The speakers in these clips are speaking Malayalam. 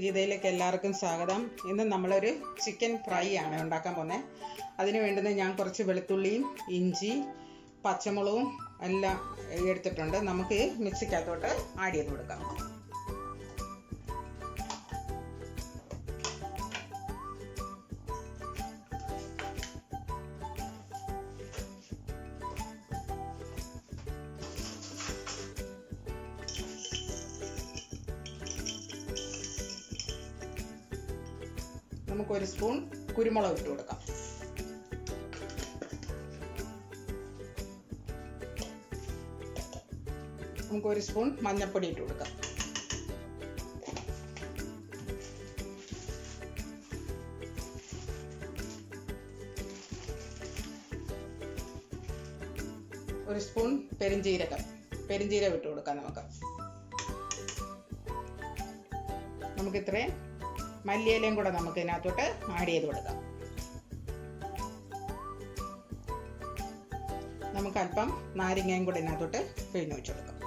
ഗീതയിലേക്ക് എല്ലാവർക്കും സ്വാഗതം. ഇന്ന് നമ്മളൊരു ചിക്കൻ ഫ്രൈ ആണ് ഉണ്ടാക്കാൻ പോകുന്നത്. അതിന് വേണ്ടുന്ന ഞാൻ കുറച്ച് വെളുത്തുള്ളിയും ഇഞ്ചി പച്ചമുളകും എല്ലാം എടുത്തിട്ടുണ്ട്. നമുക്ക് മിക്സിക്കകത്തോട്ട് ആഡ് ചെയ്ത് കൊടുക്കാം. നമുക്ക് ഒരു സ്പൂൺ കുരുമുളക് ഇട്ട് കൊടുക്കാം. നമുക്ക് ഒരു സ്പൂൺ മഞ്ഞൾപ്പൊടി ഇട്ട് കൊടുക്കാം. ഒരു സ്പൂൺ പെരിഞ്ജീരകം ഇട്ട് കൊടുക്കാം. നമുക്ക് ഇത്രയും മല്ലിയിലയും കൂടെ നമുക്ക് ഇതിനകത്തോട്ട് ആഡ് ചെയ്ത് കൊടുക്കാം. നമുക്ക് അല്പം നാരങ്ങയും കൂടെ ഇതിനകത്തോട്ട് പിഴിഞ്ഞ് വെച്ച് കൊടുക്കാം.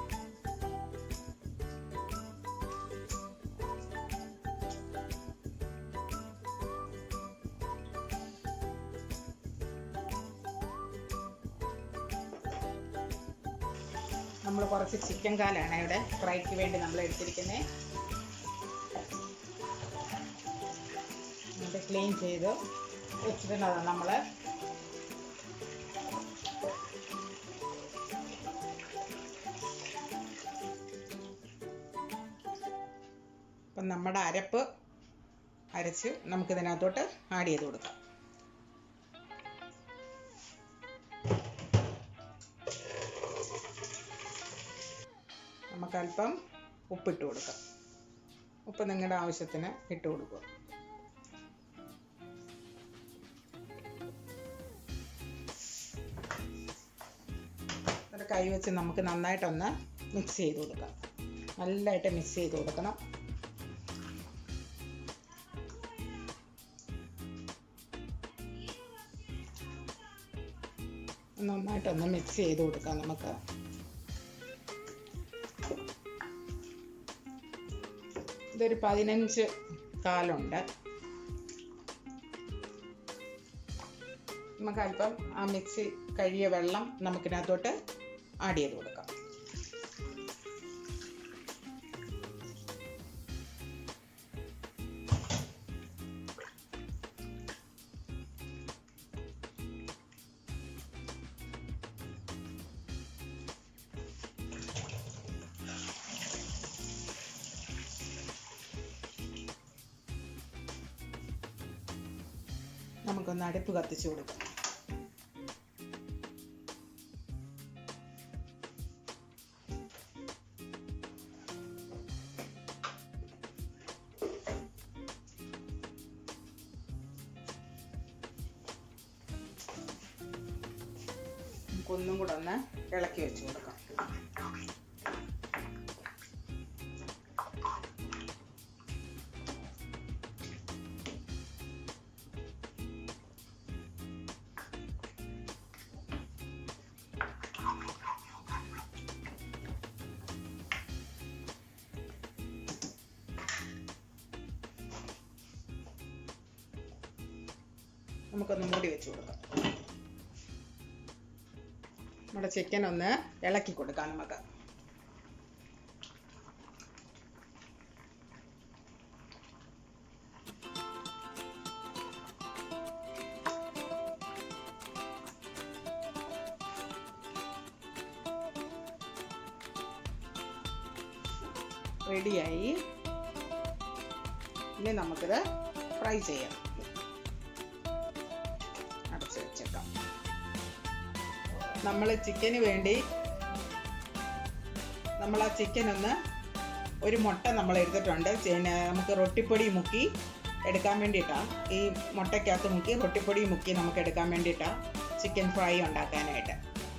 നമ്മൾ കുറച്ച് ചിക്കൻ കാലാണ് ഇവിടെ ഫ്രൈക്ക് വേണ്ടി നമ്മൾ എടുത്തിരിക്കുന്നത്. ക്ലീൻ ചെയ്ത് വെച്ചിട്ടുള്ളതാണ് നമ്മൾ. അപ്പം നമ്മുടെ അരപ്പ് അരച്ച് നമുക്കിതിനകത്തോട്ട് ആഡ് ചെയ്ത് കൊടുക്കാം. നമുക്കല്പം ഉപ്പിട്ട് കൊടുക്കാം. ഉപ്പ് നിങ്ങളുടെ ആവശ്യത്തിന് ഇട്ട് കൊടുക്കുക. കൈ വെച്ച് നമുക്ക് നന്നായിട്ടൊന്ന് മിക്സ് ചെയ്ത് കൊടുക്കാം. നല്ലതായിട്ട് മിക്സ് ചെയ്ത് കൊടുക്കണം. നന്നായിട്ടൊന്ന് മിക്സ് ചെയ്ത് കൊടുക്കാം. നമുക്ക് ഇതൊരു 15 കാലുണ്ട്. നമുക്ക് അല്പം ആ മിക്സി കഴിയ വെള്ളം നമുക്കിനകത്തോട്ട് ആഡ് ചെയ്ത് കൊടുക്കാം. നമുക്കൊന്ന് അടുപ്പ് കത്തിച്ചു കൊടുക്കാം. ഒന്നും കൂടെ ഒന്ന് ഇളക്കി വെച്ച് കൊടുക്കാം. നമുക്കൊന്ന് മൂടി വെച്ച് കൊടുക്കാം. നമ്മുടെ ചിക്കൻ ഒന്ന് ഇളക്കി കൊടുക്കാം. നമുക്ക് റെഡിയായി. ഇനി നമുക്കിത് ഫ്രൈ ചെയ്യാം. അടച്ച് വെച്ചേക്കാം. നമ്മൾ ചിക്കന് വേണ്ടി നമ്മൾ ആ ചിക്കൻ ഒന്ന് ഒരു മുട്ട നമ്മൾ എടുത്തിട്ടുണ്ട്. നമുക്ക് റൊട്ടിപ്പൊടി മുക്കി എടുക്കാൻ വേണ്ടിയിട്ടാണ്. ഈ മുട്ടയ്ക്കകത്ത് മുക്കി റൊട്ടിപ്പൊടി മുക്കി നമുക്ക് എടുക്കാൻ വേണ്ടിയിട്ടാണ് ചിക്കൻ ഫ്രൈ ഉണ്ടാക്കാനായിട്ട്.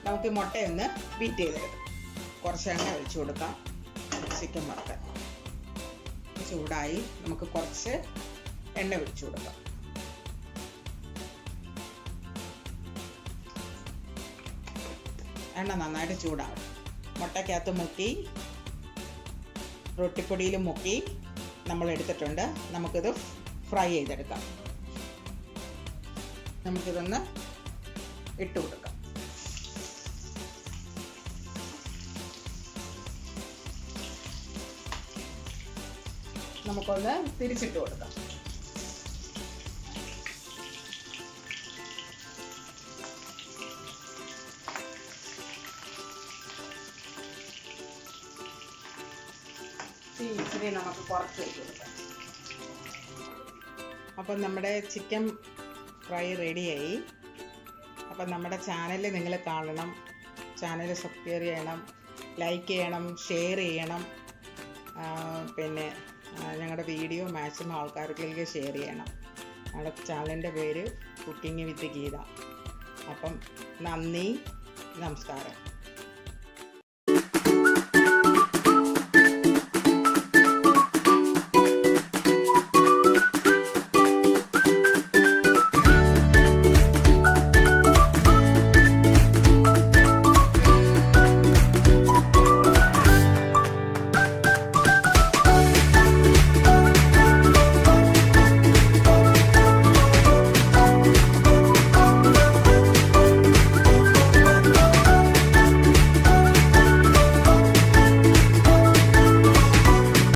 നമുക്ക് മുട്ടയൊന്ന് ബീറ്റ് ചെയ്തെടുക്കാം. കുറച്ച് എണ്ണ ഒഴിച്ചു കൊടുക്കാം. ചിക്കൻ വറുക്കാൻ ചൂടായി. നമുക്ക് കുറച്ച് എണ്ണ ഒഴിച്ചു കൊടുക്കാം. എണ്ണ നന്നായിട്ട് ചൂടാവും. മുട്ടയ്ക്കകത്ത് മുക്കി റൊട്ടിപ്പൊടിയിൽ മുക്കി നമ്മൾ എടുത്തിട്ടുണ്ട്. നമുക്കിത് ഫ്രൈ ചെയ്തെടുക്കാം. നമുക്കിതൊന്ന് ഇട്ട് കൊടുക്കാം. നമുക്കൊന്ന് തിരിച്ചിട്ട് കൊടുക്കാം. ഇച്ചിരി നമുക്ക് കുറച്ച് വെച്ച് കൊടുക്കാം. അപ്പം നമ്മുടെ ചിക്കൻ ഫ്രൈ റെഡിയായി. അപ്പം നമ്മുടെ ചാനൽ നിങ്ങൾ കാണണം. ചാനൽ സബ്സ്ക്രൈബ് ചെയ്യണം, ലൈക്ക് ചെയ്യണം, ഷെയർ ചെയ്യണം. പിന്നെ ഞങ്ങളുടെ വീഡിയോ മാക്സിമം ആൾക്കാർക്കിലേക്ക് ഷെയർ ചെയ്യണം. ഞങ്ങളുടെ ചാനലിൻ്റെ പേര് കുക്കിംഗ് വിത്ത് ഗീത. അപ്പം നന്ദി, നമസ്കാരം.